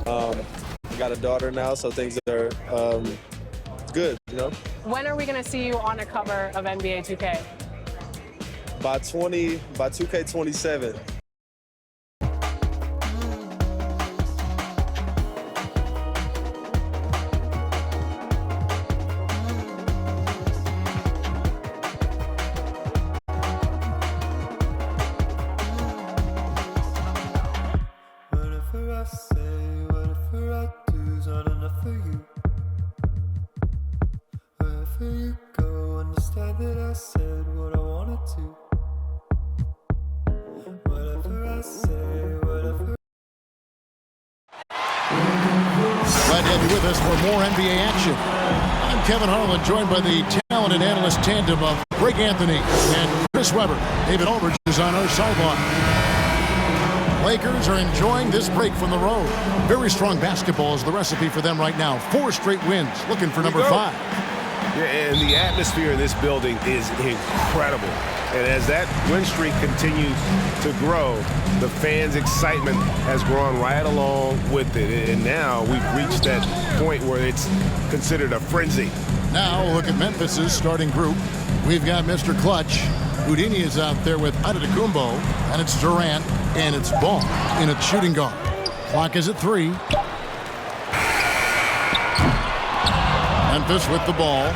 Got a daughter now, so things are good, you know? When are we going to see you on a cover of NBA 2K? By 2K27. Glad to have you with us for more NBA action. I'm Kevin Harlan, joined by the talented analyst tandem of Greg Anthony and Chris Webber. David Aldridge is on our sideline. Lakers are enjoying this break from the road. Very strong basketball is the recipe for them right now. 4 straight wins, looking for number 5. Yeah, and the atmosphere in this building is incredible. And as that win streak continues to grow, the fans' excitement has grown right along with it. And now we've reached that point where it's considered a frenzy. Now look at Memphis's starting group. We've got Mr. Clutch. Houdini is out there with Antetokounmpo, and it's Durant, and it's Ball in a shooting guard. Clock is at 3. Memphis with the ball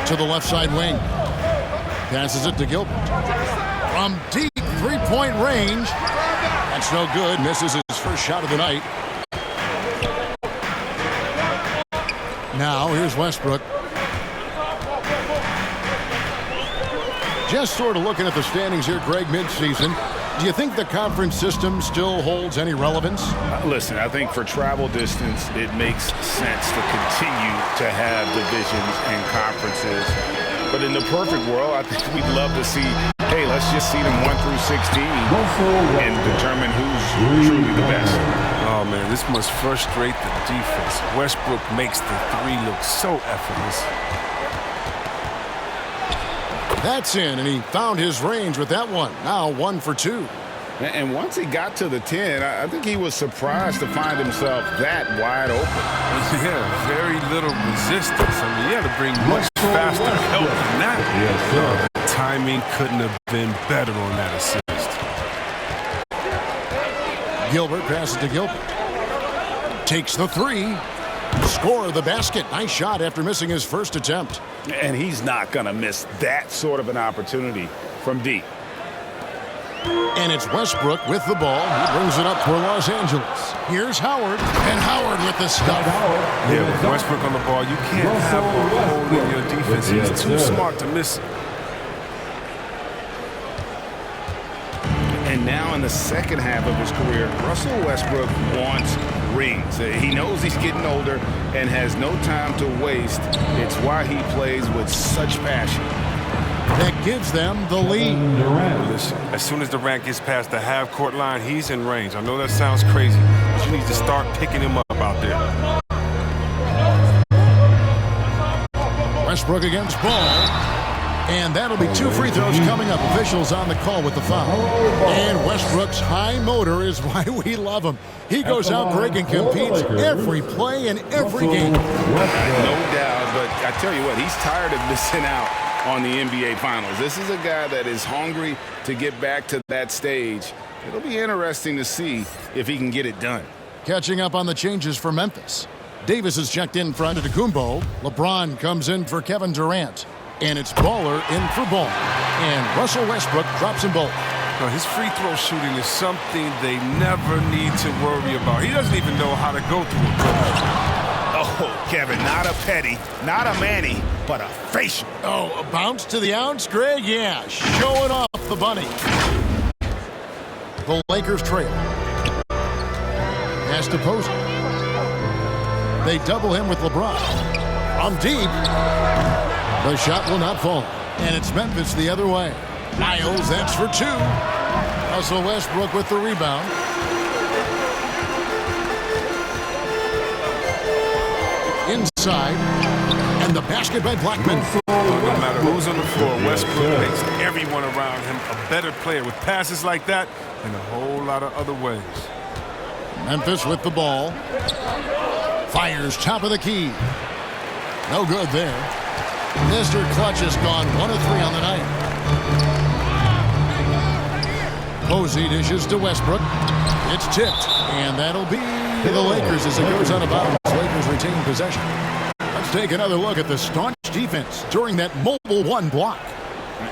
to the left side wing. Passes it to Gilbert. From deep three-point range. That's no good. Misses his first shot of the night. Now here's Westbrook. Just sort of looking at the standings here, Greg, midseason. Do you think the conference system still holds any relevance? Listen, I think for travel distance, it makes sense to continue to have divisions and conferences. But in the perfect world, I think we'd love to see, hey, let's just see them 1 through 16 and determine who's truly the best. Oh, man, this must frustrate the defense. Westbrook makes the 3 look so effortless. That's in, and he found his range with that one. Now 1 for 2. And once he got to the 10, I think he was surprised to find himself that wide open. Yeah, very little resistance. I mean, you had to bring much faster help than that. Yes, the timing couldn't have been better on that assist. Gilbert passes to Gilbert. Takes the 3. Score the basket. Nice shot after missing his first attempt. And he's not going to miss that sort of an opportunity from deep. And it's Westbrook with the ball. He brings it up for Los Angeles. Here's Howard. And Howard with the stuff. Yeah, with Westbrook on the ball, you can't have a hole in your defense. He's too smart to miss it. And now in the second half of his career, Russell Westbrook wants rings. He knows he's getting older and has no time to waste. It's why he plays with such passion. That gives them the lead. Listen, as soon as Durant gets past the half-court line, he's in range. I know that sounds crazy, but you need to start picking him up out there. Westbrook against Ball. And that'll be 2 free throws coming up. Officials on the call with the foul. And Westbrook's high motor is why we love him. He goes out, Greg, and competes every play in every game. No doubt, but I tell you what, he's tired of missing out on the NBA Finals. This is a guy that is hungry to get back to that stage. It'll be interesting to see if he can get it done. Catching up on the changes for Memphis. Davis is checked in for Antetokounmpo. LeBron comes in for Kevin Durant. And it's Baller in for Ball. And Russell Westbrook drops in both. No, his free throw shooting is something they never need to worry about. He doesn't even know how to go through it. Oh, Kevin, not a petty, not a Manny, but a facial. Oh, a bounce to the ounce, Greg? Yeah, showing off the bunny. The Lakers trail. Has to Posey. They double him with LeBron. From deep. The shot will not fall. And it's Memphis the other way. Niles, that's for 2. Russell Westbrook with the rebound. Inside. And the basket by Blackman. No matter who's on the floor, Westbrook makes everyone around him a better player with passes like that and a whole lot of other ways. Memphis with the ball. Fires top of the key. No good there. Mr. Clutch has gone 1 of 3 on the night. Posey dishes to Westbrook. It's tipped, and that'll be the Lakers as it goes out of bounds. Lakers retain possession. Let's take another look at the staunch defense during that mobile 1 block.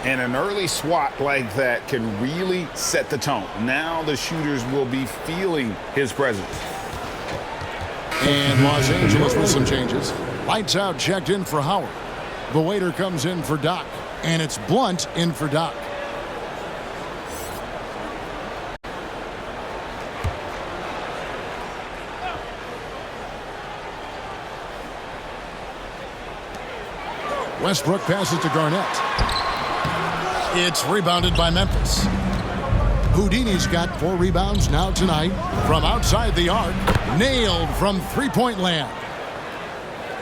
And an early swat like that can really set the tone. Now the shooters will be feeling his presence. And Los Angeles with some changes. Lights out checked in for Howard. The waiter comes in for Doc. And it's Blunt in for Doc. Westbrook passes to Garnett. It's rebounded by Memphis. Houdini's got 4 rebounds now tonight from outside the arc. Nailed from three-point land.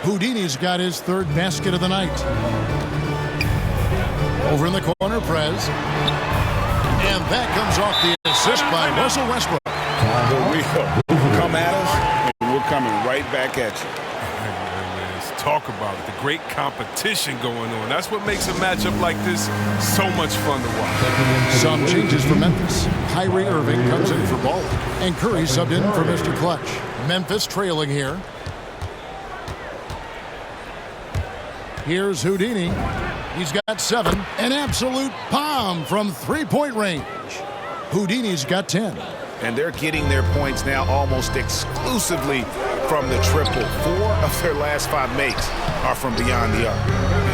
Houdini's got his 3rd basket of the night. Over in the corner, Prez. And that comes off the assist by Russell Westbrook. Here we go. Come at us, and we're coming right back at you. Talk about it. The great competition going on. That's what makes a matchup like this so much fun to watch. Some changes for Memphis. Kyrie Irving comes in for Ball. And Curry subbed in for Mr. Clutch. Memphis trailing here. Here's Houdini. He's got 7. An absolute bomb from three-point range. Houdini's got 10. And they're getting their points now almost exclusively from the triple. 4 of their last 5 makes are from beyond the arc.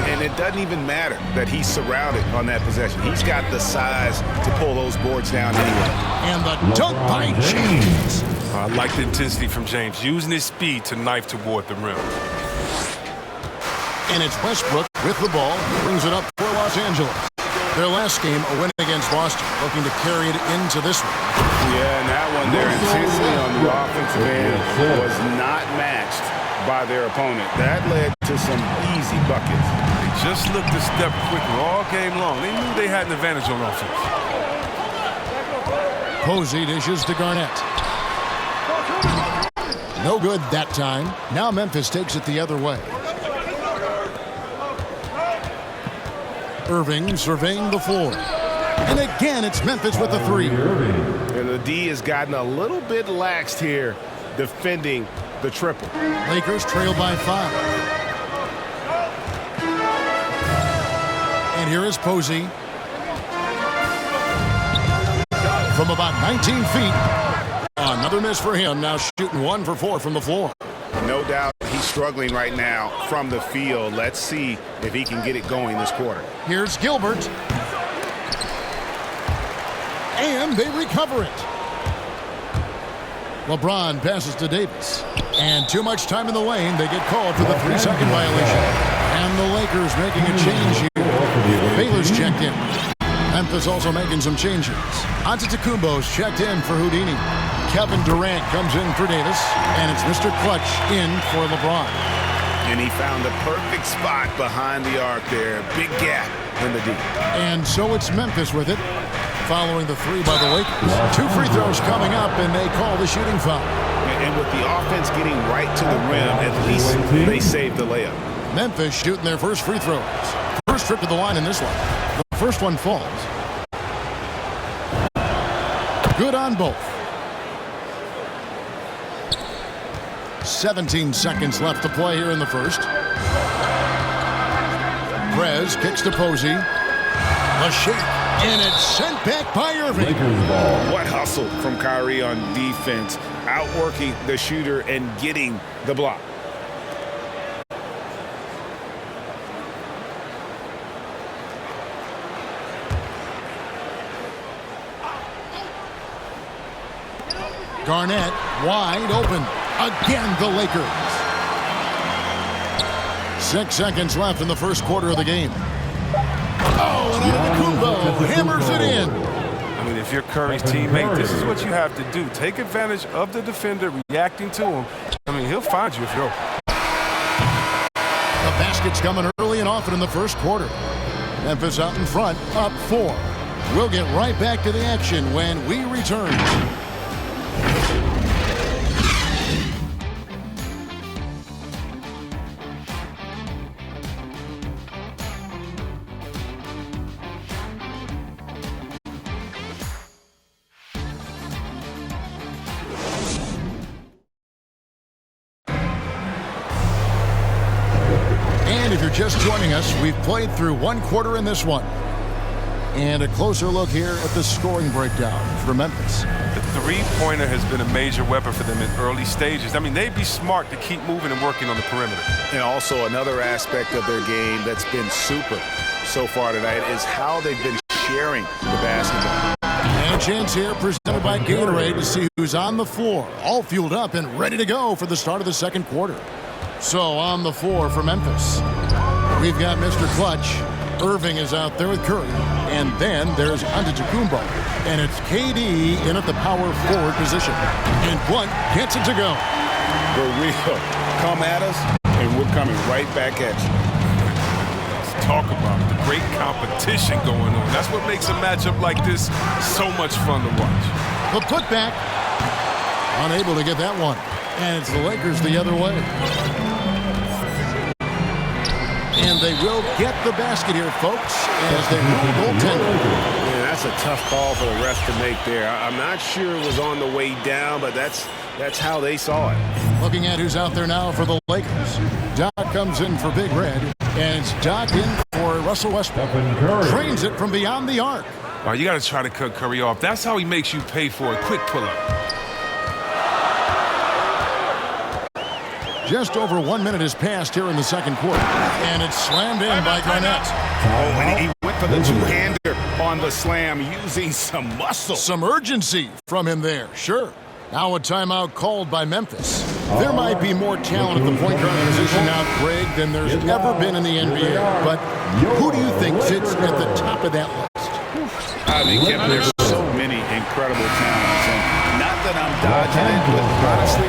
And it doesn't even matter that he's surrounded on that possession. He's got the size to pull those boards down anyway. And the dunk by James. I like the intensity from James, using his speed to knife toward the rim. And it's Westbrook with the ball. Brings it up for Los Angeles. Their last game, a win against Boston, looking to carry it into this one. Yeah, and that one, their intensity on the offensive end was not matched by their opponent. That led to some easy buckets. They just looked a step quicker all game long. They knew they had an advantage on offense. Posey dishes to Garnett. No good that time. Now Memphis takes it the other way. Irving surveying the floor. And again, it's Memphis with the 3. And the D has gotten a little bit laxed here defending the triple. Lakers trail by 5. And here is Posey. From about 19 feet. Another miss for him. Now shooting 1 for 4 from the floor. No doubt he's struggling right now from the field. Let's see if he can get it going this quarter. Here's Gilbert. And they recover it. LeBron passes to Davis. And too much time in the lane. They get called for the 3-second violation. And the Lakers making a change here. Baylor's checked in. Memphis also making some changes. Antetokounmpo's checked in for Houdini. Kevin Durant comes in for Davis. And it's Mr. Clutch in for LeBron. And he found the perfect spot behind the arc there. Big gap in the D. And so it's Memphis with it. Following the 3 by the Lakers. 2 free throws coming up, and they call the shooting foul. And with the offense getting right to the rim, at least they saved the layup. Memphis shooting their first free throws. First trip to the line in this one. The first one falls. Good on both. 17 seconds left to play here in the first. Prez kicks to Posey. A shake. And it's sent back by Irving. What hustle from Kyrie on defense, outworking the shooter and getting the block. Garnett wide open. Again, the Lakers. 6 seconds left in the first quarter of the game. Oh, and Antetokounmpo hammers it in. I mean, if you're Curry's teammate, this is what you have to do. Take advantage of the defender reacting to him. I mean, he'll find you if you're open. The basket's coming early and often in the first quarter. Memphis out in front, up 4. We'll get right back to the action when we return. just joining us, we've played through one quarter in this one. And a closer look here at the scoring breakdown for Memphis. The three-pointer has been a major weapon for them in early stages. I mean, they'd be smart to keep moving and working on the perimeter. And also another aspect of their game that's been super so far tonight is how they've been sharing the basketball. And a chance here presented by Gatorade to see who's on the floor, all fueled up and ready to go for the start of the second quarter. So on the floor for Memphis, we've got Mr. Clutch. Irving is out there with Curry. And then there's Antetokounmpo. And it's KD in at the power forward position. And Blunt gets it to go. For real. Come at us, and we're coming right back at you. Let's talk about it. The great competition going on. That's what makes a matchup like this so much fun to watch. The putback. Unable to get that one. And it's the Lakers the other way. And they will get the basket here, folks, as they rule goaltender. Yeah, that's a tough call for the refs to make there. I'm not sure it was on the way down, but that's how they saw it. Looking at who's out there now for the Lakers. Doc comes in for Big Red, and it's Doc in for Russell Westbrook. Trains it from beyond the arc. Oh, you got to try to cut Curry off. That's how he makes you pay for a quick pull-up. Just over 1 minute has passed here in the second quarter. And it's slammed in by Garnett. Oh, and he went for the two-hander on the slam using some muscle. Some urgency from him there, sure. Now a timeout called by Memphis. There might be more talent at the point guard position now, Greg, than there's ever been in the NBA. But who do you think sits at the top of that list? I think there's so many incredible talents. And not that I'm dodging it, but honestly,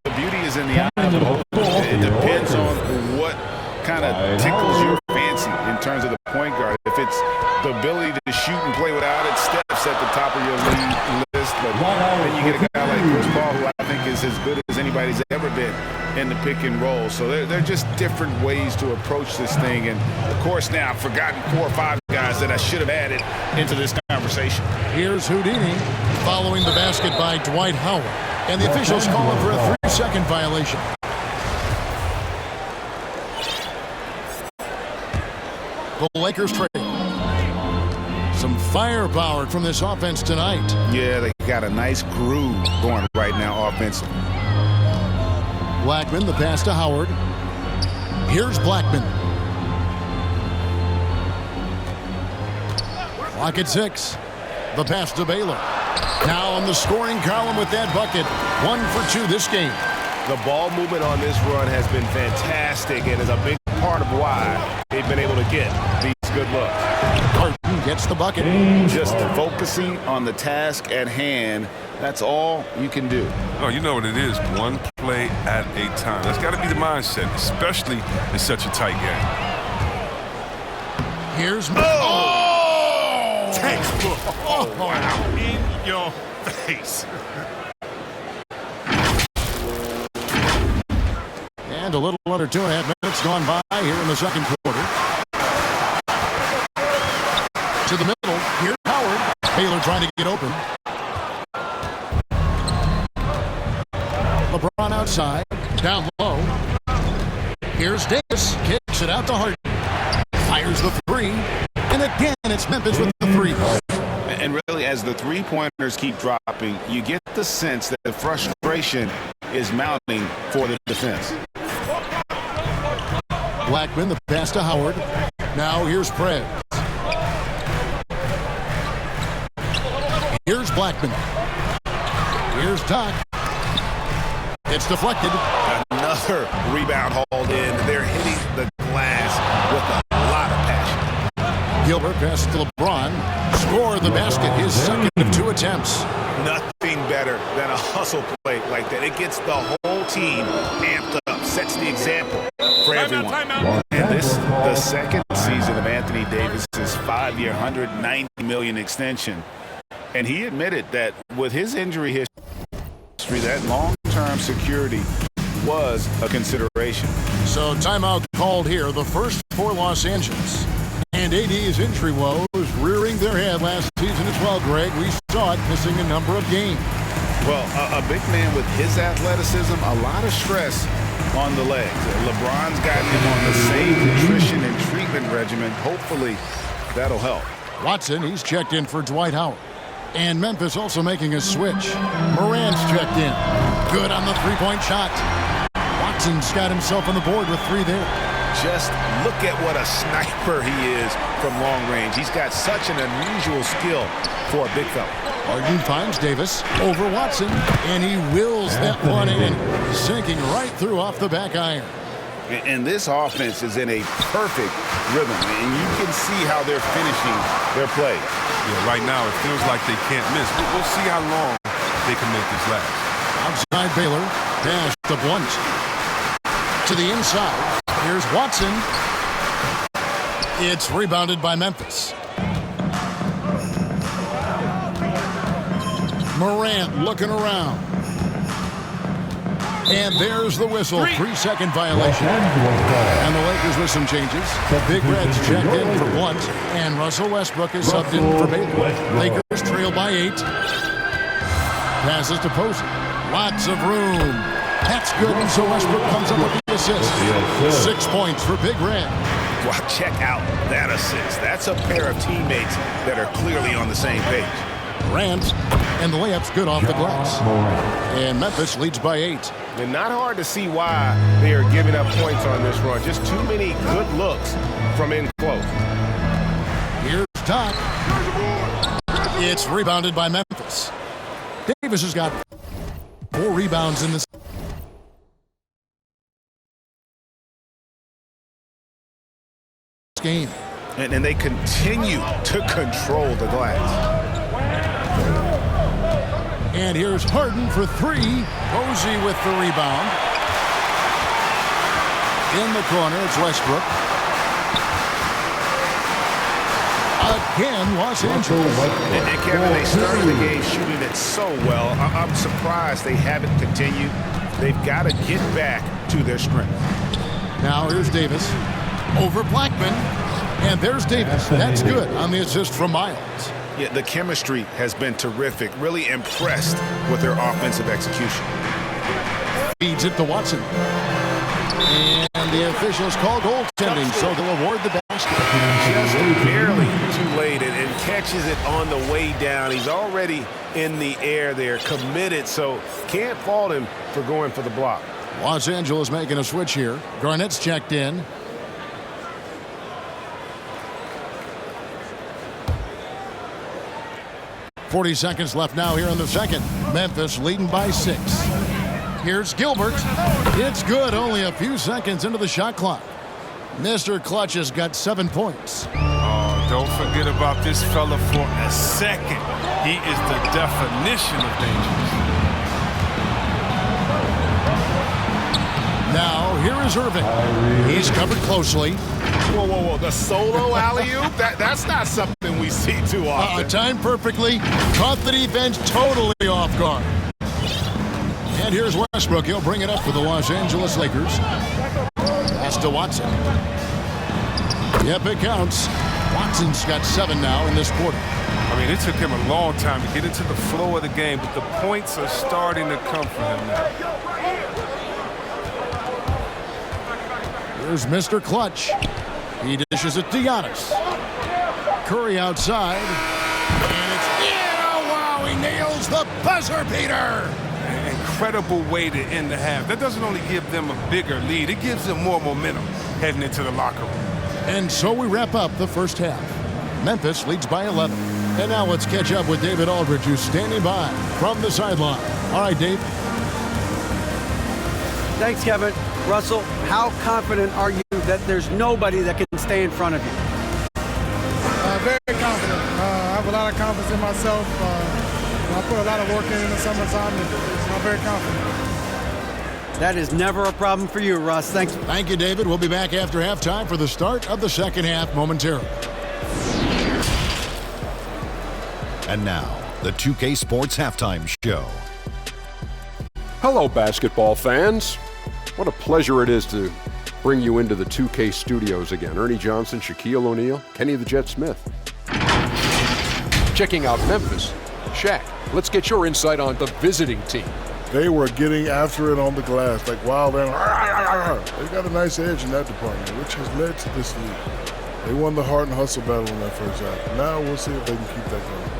the beauty is in the eye of the beholder. It depends on what kind of tickles your fancy in terms of the point guard. If it's the ability to shoot and play without it, Steph's at the top of your league list. But then you get a guy like Chris Paul, who I think is as good as anybody's ever been in the pick and roll. So they're just different ways to approach this thing. And, of course, now I've forgotten 4 or 5 guys that I should have added into this conversation. Here's Houdini following the basket by Dwight Howard. And the officials call him for a 3-second violation. The Lakers trade. Some firepower from this offense tonight. Yeah, they got a nice groove going right now offensively. Blackman, the pass to Howard. Here's Blackman. Clock at 6. The pass to Baylor. Now on the scoring column with that bucket. 1 for 2 this game. The ball movement on this run has been fantastic and is a big part of why they've been able to get these good looks. Carton gets the bucket. Just focusing on the task at hand, that's all you can do. Oh, you know what it is. One play at a time. That's got to be the mindset, especially in such a tight game. Here's... Textbook. Oh, wow. In your face. And a little under 2.5 minutes gone by here in the second quarter. To the middle. Here's Howard. Baylor trying to get open. LeBron outside. Down low. Here's Davis. Kicks it out to Harden. Fires the 3. And again, it's Memphis with the 3. And really, as the three-pointers keep dropping, you get the sense that the frustration is mounting for the defense. Blackman, the pass to Howard. Now here's Prez. Here's Blackman. Here's Doc. It's deflected. Another rebound hauled in. They're hitting the glass with a lot of passion. Gilbert pass to LeBron. Score the basket. His second of 2 attempts. Nothing better than a hustle play like that. It gets the whole team amped up, sets the example for everyone. And this, the second season of Anthony Davis's 5-year, $190 million extension. And he admitted that with his injury history, that long-term security was a consideration. So timeout called here, the first for Los Angeles. And AD's injury woes rearing their head last season as well, Greg. We saw it missing a number of games. Well, a big man with his athleticism, a lot of stress on the legs. LeBron's gotten him on the same nutrition and treatment regimen. Hopefully, that'll help. Watson, he's checked in for Dwight Howard. And Memphis also making a switch. Morant's checked in. Good on the three-point shot. Watson's got himself on the board with 3 there. Just look at what a sniper he is from long range. He's got such an unusual skill for a big fella. Harden finds Davis over Watson, and he wills that one in, sinking right through off the back iron. And this offense is in a perfect rhythm, and you can see how they're finishing their play. Yeah, right now it feels like they can't miss. We'll see how long they can make this last. Outside Baylor, pass to Blunt. To the inside, here's Watson. It's rebounded by Memphis. Morant looking around. And there's the whistle, 3-second violation. And the Lakers with some changes. The Big Reds checked in for Blunt, and Russell Westbrook is subbed in for Baylor. Lakers trail by 8. Passes to Posey. Lots of room. That's good, and so Westbrook comes up with the assist. 6 points for Big Red. Wow, check out that assist. That's a pair of teammates that are clearly on the same page. Morant, and the layup's good off the glass. And Memphis leads by 8. And not hard to see why they are giving up points on this run. Just too many good looks from in close. Here's Doc. It's rebounded by Memphis. Davis has got 4 rebounds in this game. And they continue to control the glass. And here's Harden for 3. Posey with the rebound. In the corner, it's Westbrook. Again, Los Angeles. And Kevin, they started the game shooting it so well. I'm surprised they haven't continued. They've got to get back to their strength. Now here's Davis over Blackman. And there's Davis. That's good on the assist from Miles. Yeah, the chemistry has been terrific. Really impressed with their offensive execution. Feeds it to Watson. And the officials call goaltending, so they'll award the basket. Just barely too late and catches it on the way down. He's already in the air there, committed, so can't fault him for going for the block. Los Angeles making a switch here. Garnett's checked in. .40 seconds left now here in the second. Memphis leading by 6. Here's Gilbert. It's good, only a few seconds into the shot clock. Mr. Clutch has got 7 points. Oh, don't forget about this fella for a second. He is the definition of dangerous. Now, here is Irving. He's covered closely. Whoa, whoa, whoa. The solo alley-oop? That's not something we see too often. Timed perfectly. Caught the defense totally off guard. And here's Westbrook. He'll bring it up for the Los Angeles Lakers. Pass to Watson. Yep, it counts. Watson's got 7 now in this quarter. I mean, it took him a long time to get into the flow of the game, but the points are starting to come for him now. Here's Mr. Clutch. He dishes it to Giannis. Curry outside. And it's in. Oh, wow, he nails the buzzer beater. An incredible way to end the half. That doesn't only give them a bigger lead, it gives them more momentum heading into the locker room. And so we wrap up the first half. Memphis leads by 11. And now let's catch up with David Aldridge, who's standing by from the sideline. All right, Dave. Thanks, Kevin. Russell, how confident are you that there's nobody that can stay in front of you? Very confident. I have a lot of confidence in myself. I put a lot of work in the summertime, and I'm very confident. That is never a problem for you, Russ. Thanks. Thank you, David. We'll be back after halftime for the start of the second half momentarily. And now, the 2K Sports Halftime Show. Hello, basketball fans. What a pleasure it is to bring you into the 2K studios again. Ernie Johnson, Shaquille O'Neal, Kenny the Jet Smith. Checking out Memphis. Shaq, let's get your insight on the visiting team. They were getting after it on the glass like wild animals. They got a nice edge in that department, which has led to this lead. They won the heart and hustle battle in that first half. Now we'll see if they can keep that going.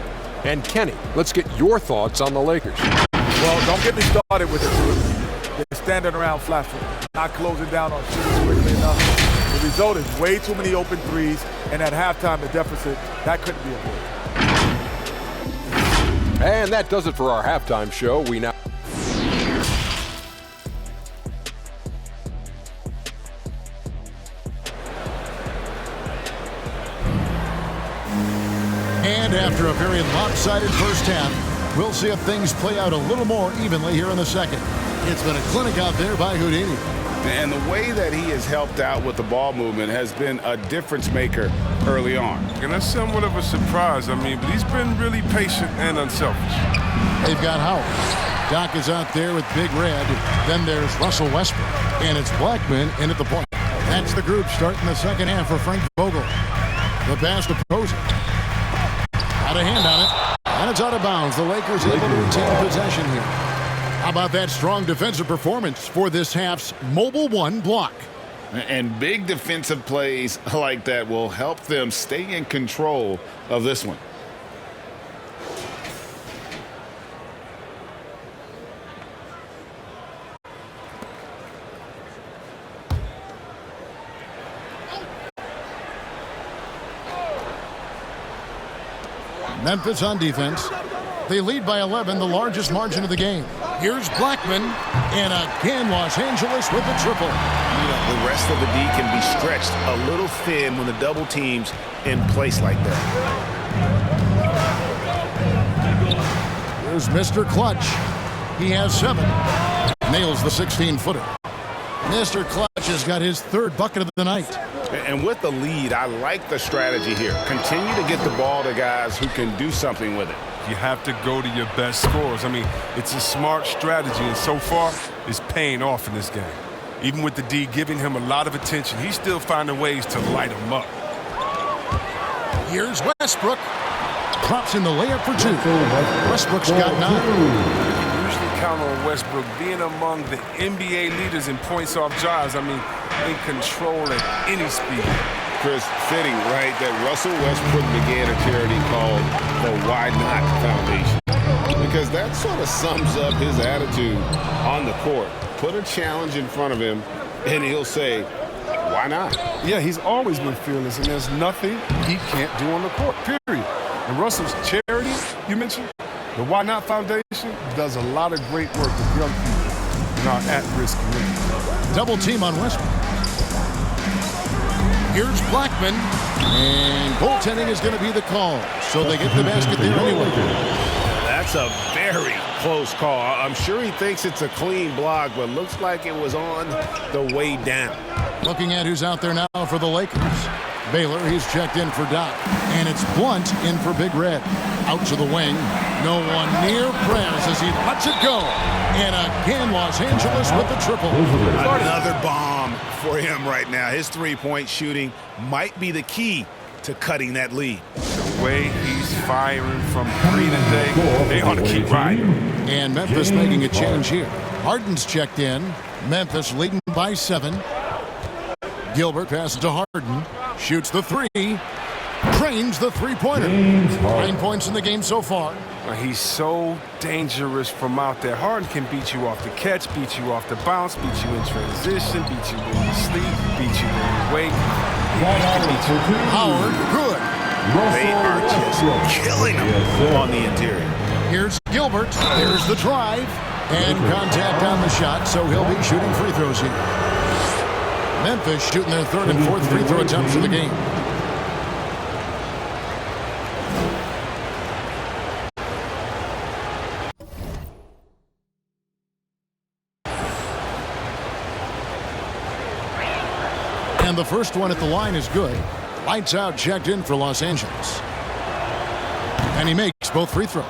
And Kenny, let's get your thoughts on the Lakers. Well, don't get me started with it. They're standing around flat-footed, not closing down on shooters quickly enough. The result is way too many open threes, and at halftime, the deficit, that couldn't be avoided. And that does it for our halftime show. We now... And after a very lopsided first half, we'll see if things play out a little more evenly here in the second. It's been a clinic out there by Houdini. And the way that he has helped out with the ball movement has been a difference maker early on. And that's somewhat of a surprise, but he's been really patient and unselfish. They've got Howard. Doc is out there with Big Red. Then there's Russell Westbrook. And it's Blackman in at the point. That's the group starting the second half for Frank Vogel. The pass to Posey. Got a hand on it, and it's out of bounds. The Lakers able to retain possession here. How about that strong defensive performance for this half's Mobile One block? And big defensive plays like that will help them stay in control of this one. Memphis on defense. They lead by 11, the largest margin of the game. Here's Blackman, and again Los Angeles with the triple. The rest of the D can be stretched a little thin when the double team's in place like that. Here's Mr. Clutch. He has 7. Nails the 16-footer. Mr. Clutch has got his 3rd bucket of the night. And with the lead, I like the strategy here. Continue to get the ball to guys who can do something with it. You have to go to your best scorers. It's a smart strategy, and so far, it's paying off in this game. Even with the D giving him a lot of attention, he's still finding ways to light him up. Here's Westbrook. Props in the layup for 2. Westbrook's got 9. You usually count on Westbrook being among the NBA leaders in points off drives. In control at any speed. Chris, fitting, right, that Russell Westbrook began a charity called the Why Not Foundation. Because that sort of sums up his attitude on the court. Put a challenge in front of him, and he'll say, why not? Yeah, he's always been fearless, and there's nothing he can't do on the court, period. And Russell's charity, you mentioned, the Why Not Foundation, does a lot of great work with young people in our at-risk community. Double team on Westbrook. Here's Blackman, and goaltending is going to be the call, so they get the basket there anyway. That's a very close call. I'm sure he thinks it's a clean block, but looks like it was on the way down. Looking at who's out there now for the Lakers. Baylor, he's checked in for Doc, and it's Blunt in for Big Red. Out to the wing, no one near Prez as he lets it go. And again, Los Angeles with the triple. Another bomb for him right now. His three-point shooting might be the key to cutting that lead. The way he's firing from 3 today, they ought to keep riding. And Memphis making a change here. Harden's checked in. Memphis leading by 7. Gilbert passes to Harden. Shoots the 3. Trains the three-pointer. 9 points in the game so far. He's so dangerous from out there. Harden can beat you off the catch, beat you off the bounce, beat you in transition, beat you when you sleep, beat you when you wake. Howard, good. They are just killing him on the interior. Here's Gilbert. Here's the drive. And contact on the shot, so he'll be shooting free throws here. Memphis shooting their 3rd and 4th free throw attempts of the game. And the first one at the line is good. Lights out, checked in for Los Angeles. And he makes both free throws.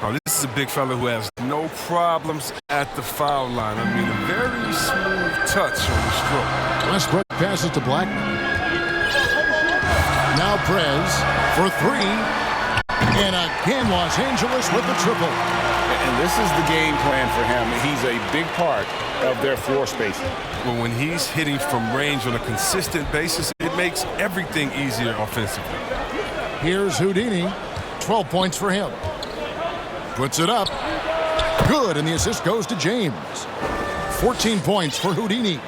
Oh, this is a big fella who has no problems at the foul line. A very smooth touch on the stroke. Westbrook passes to Blackman. Now Prez for 3. And again, Los Angeles with the triple. And this is the game plan for him. He's a big part of their floor spacing. Well, when he's hitting from range on a consistent basis, it makes everything easier offensively. Here's Houdini. 12 points for him. Puts it up. Good, and the assist goes to James. 14 points for Houdini.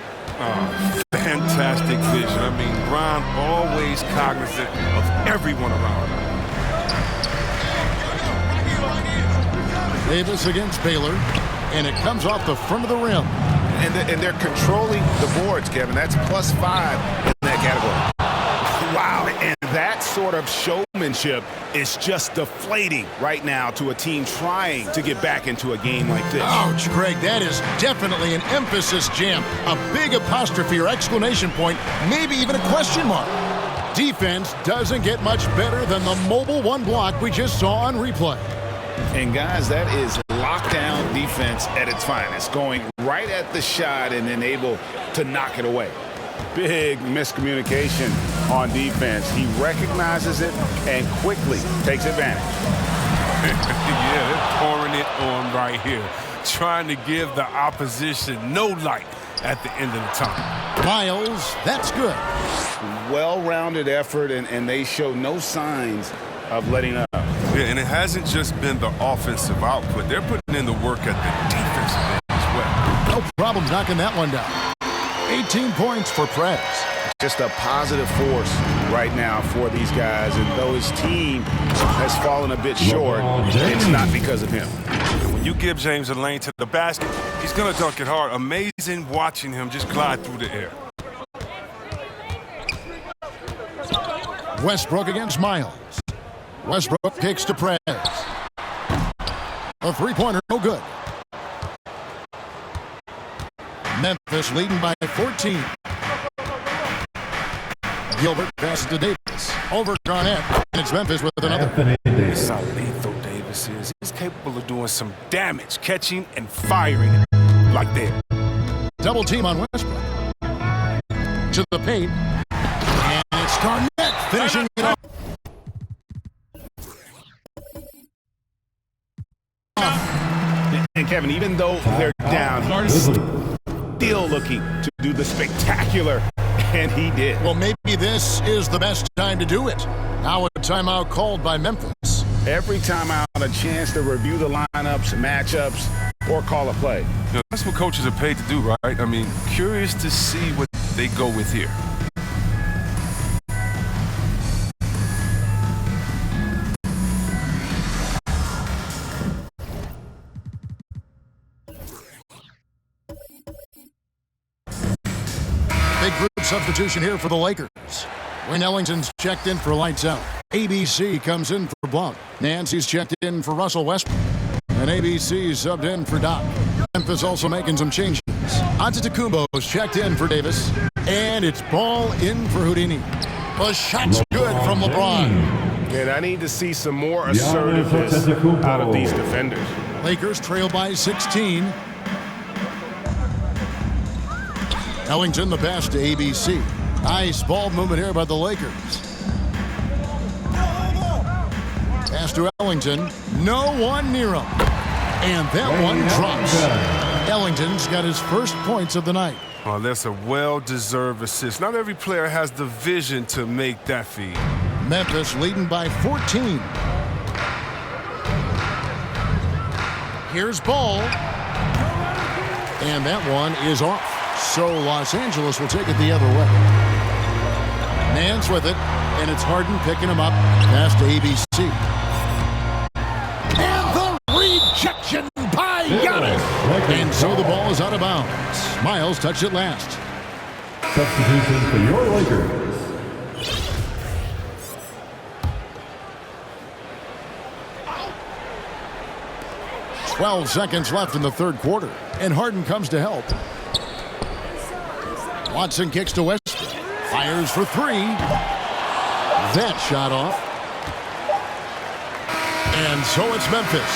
Fantastic vision. I mean, Bron always cognizant of everyone around him. Davis against Baylor, and it comes off the front of the rim. And they're controlling the boards, Kevin. That's +5 in that category. Wow, and that sort of showmanship is just deflating right now to a team trying to get back into a game like this. Ouch, Greg, that is definitely an emphasis jam. A big apostrophe or exclamation point, maybe even a question mark. Defense doesn't get much better than the mobile one block we just saw on replay. And guys, that is lockdown defense at its finest, going right at the shot and then able to knock it away. Big miscommunication on defense. He recognizes it and quickly takes advantage. Yeah, they're pouring it on right here, trying to give the opposition no light at the end of the time. Miles, that's good. Well-rounded effort, and they show no signs of letting up. Yeah, and it hasn't just been the offensive output. They're putting in the work at the defensive end as well. No problem knocking that one down. 18 points for Prez. Just a positive force right now for these guys, and though his team has fallen a bit short, it's not because of him. When you give James a lane to the basket, he's going to dunk it hard. Amazing watching him just glide through the air. Westbrook against Miles. Westbrook kicks to Prez. A three-pointer, no good. Memphis leading by 14. Gilbert passes to Davis. Over Garnett, and it's Memphis with another. That's how lethal Davis is. He's capable of doing some damage, catching and firing like that. Double team on Westbrook. To the paint. And it's Garnett finishing it off. And Kevin, even though they're down, he's still looking to do the spectacular, and he did. Well, maybe this is the best time to do it. Now a timeout called by Memphis. Every timeout, a chance to review the lineups, matchups, or call a play. You know, that's what coaches are paid to do, right? I mean, curious to see what they go with here. Big group substitution here for the Lakers. Wayne Ellington's checked in for lights out. ABC comes in for Blount. Nancy's checked in for Russell Westbrook. And ABC subbed in for Doc. Memphis also making some changes. Antetokounmpo's checked in for Davis. And it's ball in for Houdini. The shot's good from LeBron. And I need to see some more assertiveness out of these defenders. Lakers trail by 16. Ellington the pass to ABC. Nice ball movement here by the Lakers. Pass to Ellington. No one near him. And that one drops. Ellington's got his first points of the night. Oh, that's a well-deserved assist. Not every player has the vision to make that feed. Memphis leading by 14. Here's Ball. And that one is off. So Los Angeles will take it the other way. Nance with it, and it's Harden picking him up. Pass to ABC. And the rejection by Giannis. And so the ball is out of bounds. Miles touched it last. Substitution for your Lakers. "12 seconds left in the third quarter, and Harden comes to help. Watson kicks to Westbrook. Fires for three. That shot off. And so it's Memphis,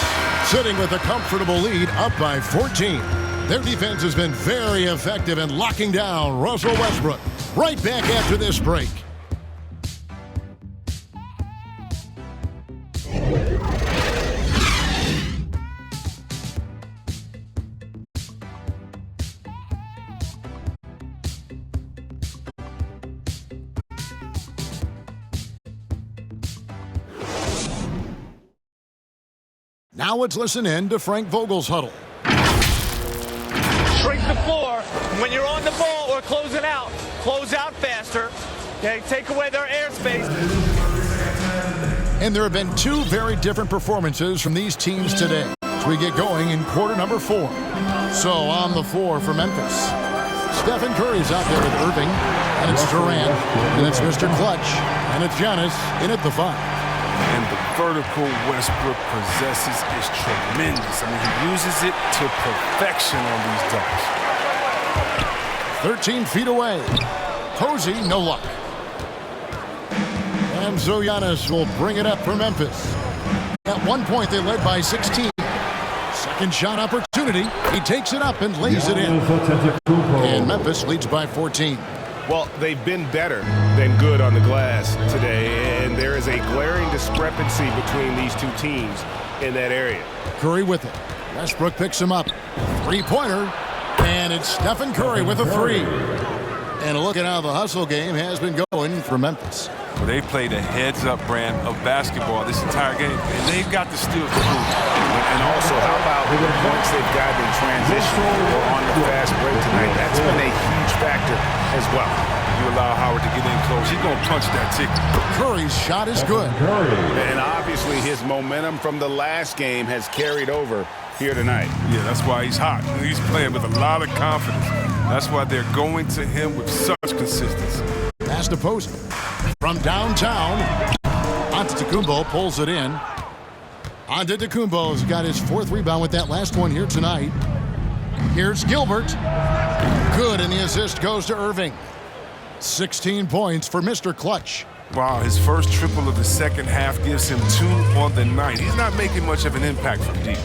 sitting with a comfortable lead, up by 14. Their defense has been very effective in locking down Russell Westbrook. Right back after this break. Now let's listen in to Frank Vogel's huddle. Shrink the floor. When you're on the ball or closing out, close out faster. Okay, take away their airspace. And there have been two very different performances from these teams today as we get going in quarter number 4. So on the floor for Memphis, Stephen Curry's out there with Irving, and it's Durant, and it's Mr. Clutch, and it's Giannis in at the 5. And the vertical Westbrook possesses is tremendous. I mean, he uses it to perfection on these dunks. 13 feet away. Posey, no luck. And so Giannis will bring it up for Memphis. At one point, they led by 16. Second shot opportunity. He takes it up and lays it in. And Memphis leads by 14. Well, they've been better than good on the glass today, and there is a glaring discrepancy between these two teams in that area. Curry with it. Westbrook picks him up. Three-pointer, and it's Stephen Curry with a 3. And look at how the hustle game has been going for Memphis. Well, they've played a heads-up brand of basketball this entire game, and they've got the steal to prove it. And also, how about the points they've gotten in transition or on the fast break tonight? That's been a huge factor as well. You allow Howard to get in close, he's going to punch that ticket. Curry's shot is good. And obviously, his momentum from the last game has carried over here tonight. Yeah, that's why he's hot. He's playing with a lot of confidence. That's why they're going to him with such consistency. Pass to Posey. From downtown, Antetokounmpo pulls it in. Antetokounmpo's got his 4th rebound with that last one here tonight. Here's Gilbert. Good, and the assist goes to Irving. 16 points for Mr. Clutch. Wow, his first triple of the second half gives him 2 on the night. He's not making much of an impact from deep.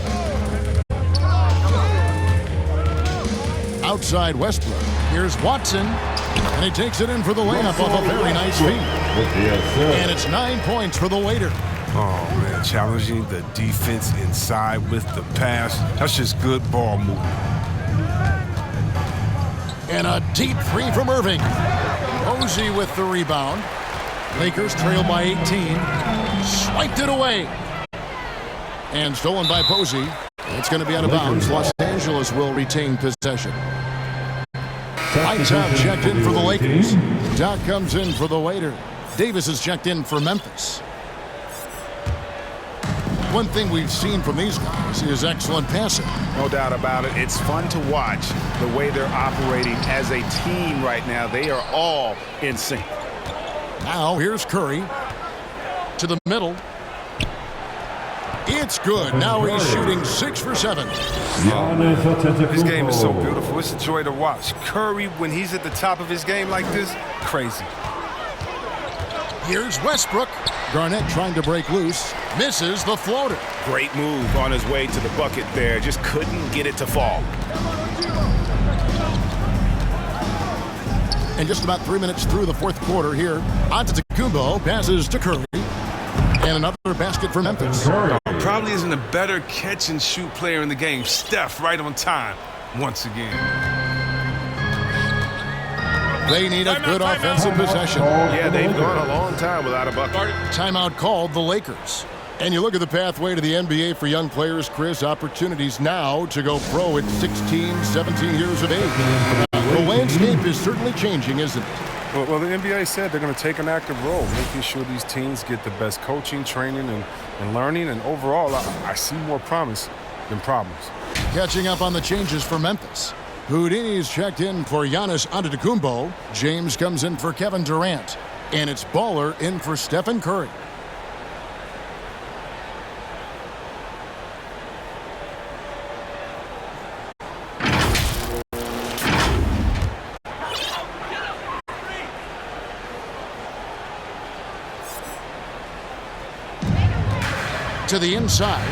Outside Westbrook. Here's Watson. And he takes it in for the layup off a very nice feed. And it's 9 points for the waiter. Oh, man, challenging the defense inside with the pass. That's just good ball movement. And a deep 3 from Irving. Posey with the rebound. Lakers trail by 18. Swiped it away. And stolen by Posey. It's going to be out of bounds. Los Angeles will retain possession. Lights out checked in for the Lakers. Doc comes in for the waiter. Davis is checked in for Memphis. One thing we've seen from these guys is excellent passing. No doubt about it. It's fun to watch the way they're operating as a team right now. They are all in sync. Now here's Curry to the middle. It's good. Now he's shooting 6 for 7. His game is so beautiful. It's a joy to watch. Curry, when he's at the top of his game like this, crazy. Here's Westbrook. Garnett trying to break loose. Misses the floater. Great move on his way to the bucket there. Just couldn't get it to fall. And just about 3 minutes through the 4th quarter here, Antetokounmpo passes to Curry. And another basket for Memphis. Probably isn't a better catch-and-shoot player in the game. Steph right on time once again. They need a good offensive possession. Yeah, they've gone a long time without a bucket. Timeout called the Lakers. And you look at the pathway to the NBA for young players, Chris, opportunities now to go pro at 16, 17 years of age. The landscape is certainly changing, isn't it? Well, the NBA said they're going to take an active role, making sure these teams get the best coaching, training, and learning. And overall, I see more promise than problems. Catching up on the changes for Memphis. Houdini's checked in for Giannis Antetokounmpo. James comes in for Kevin Durant. And it's Baller in for Stephen Curry. To the inside.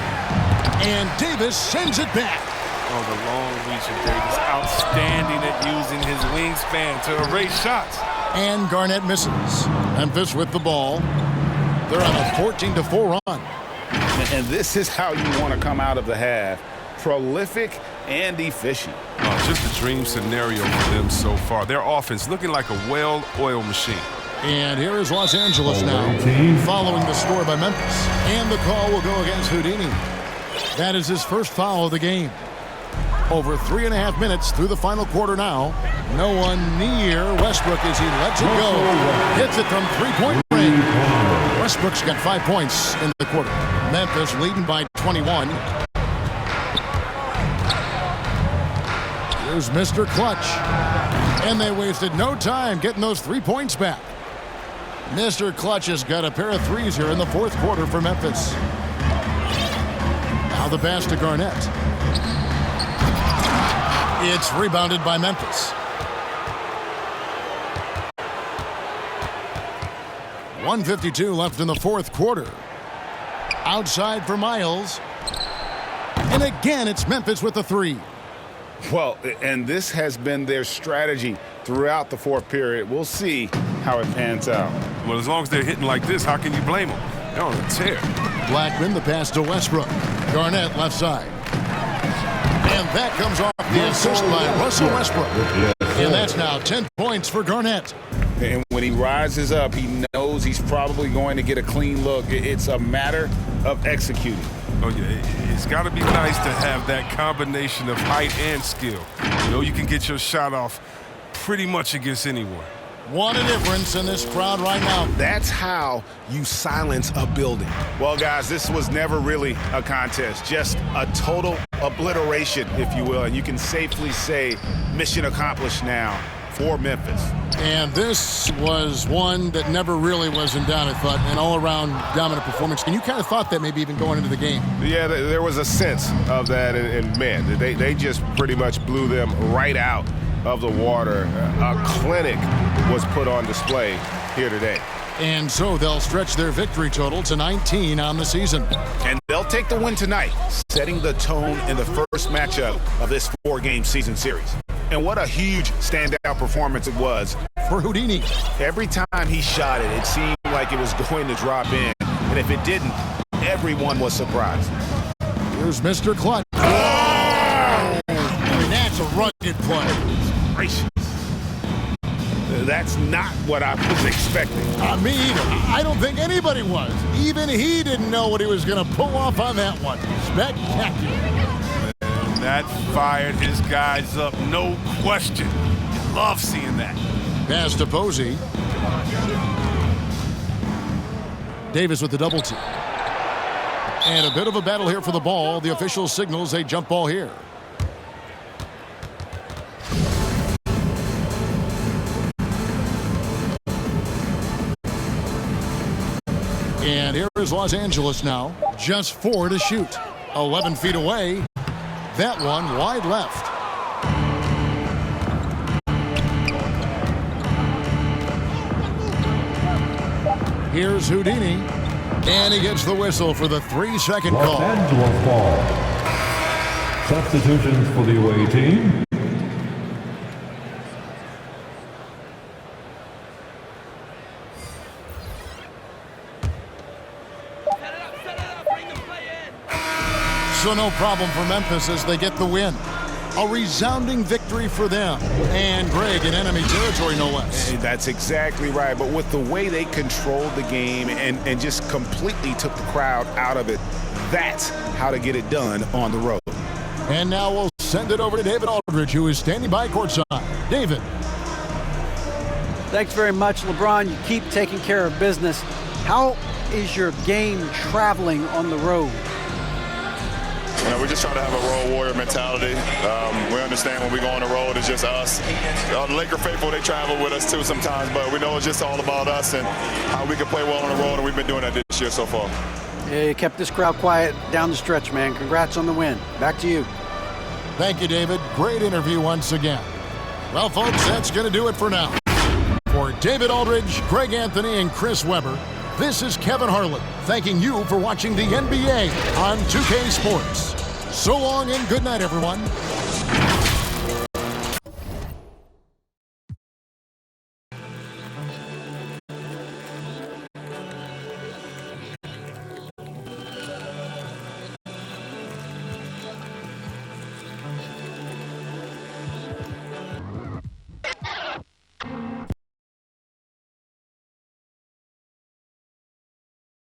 And Davis sends it back. Oh, the long reach of Davis. Outstanding at using his wingspan to erase shots. And Garnett misses. Memphis with the ball. They're on a 14-4 run. And this is how you want to come out of the half. Prolific and efficient. Just a dream scenario for them so far. Their offense looking like a well-oiled machine. And here is Los Angeles now, following the score by Memphis. And the call will go against Houdini. That is his first foul of the game. Over 3.5 minutes through the final quarter now. No one near Westbrook as he lets it go. Hits it from three-point range. Westbrook's got 5 points in the quarter. Memphis leading by 21. Here's Mr. Clutch. And they wasted no time getting those 3 points back. Mr. Clutch has got a pair of threes here in the fourth quarter for Memphis. Now the pass to Garnett. It's rebounded by Memphis. 1:52 left in the fourth quarter. Outside for Miles. And again, it's Memphis with the three. Well, and this has been their strategy throughout the fourth period. We'll see how it pans out. Well, as long as they're hitting like this, how can you blame them? They're on a tear. Blackman, the pass to Westbrook. Garnett, left side. And that comes off the assist by Russell Westbrook. And that's now 10 points for Garnett. And when he rises up, he knows he's probably going to get a clean look. It's a matter of executing. Oh, yeah, it's got to be nice to have that combination of height and skill. You know, you can get your shot off pretty much against anyone. What a difference in this crowd right now. That's how you silence a building. Well, guys, this was never really a contest, just a total obliteration, if you will. And you can safely say mission accomplished now for Memphis. And this was one that never really was in doubt, I thought, an all-around dominant performance. And you kind of thought that maybe even going into the game. Yeah, there was a sense of that, and man, they just pretty much blew them right out of the water. A clinic was put on display here today. And so they'll stretch their victory total to 19 on the season. And they'll take the win tonight, setting the tone in the first matchup of this 4-game season series. And what a huge standout performance it was for Houdini. Every time he shot it, it seemed like it was going to drop in. And if it didn't, everyone was surprised. Here's Mr. Clutch. Oh! That's a rugged play. Gracious. That's not what I was expecting. Me either. I don't think anybody was. Even he didn't know what he was going to pull off on that one. Spectacular. And that fired his guys up, no question. Love seeing that. Pass to Posey. Davis with the double team. And a bit of a battle here for the ball. The official signals a jump ball here. And here is Los Angeles now. Just 4 to shoot. 11 feet away. That one wide left. Here's Houdini. And he gets the whistle for the 3-second call. Los Angeles ball. Substitutions for the away team. So no problem for Memphis as they get the win. A resounding victory for them. And Greg in enemy territory, no less. That's exactly right. But with the way they controlled the game and just completely took the crowd out of it, that's how to get it done on the road. And now we'll send it over to David Aldridge, who is standing by courtside. David. Thanks very much, LeBron. You keep taking care of business. How is your game traveling on the road? You know, we just try to have a road warrior mentality. We understand when we go on the road, it's just us. The Laker faithful, they travel with us too sometimes, but we know it's just all about us and how we can play well on the road, and we've been doing that this year so far. Yeah, you kept this crowd quiet down the stretch, man. Congrats on the win. Back to you. Thank you, David. Great interview once again. Well, folks, that's going to do it for now. For David Aldridge, Greg Anthony, and Chris Webber, this is Kevin Harlan, thanking you for watching the NBA on 2K Sports. So long and good night, everyone.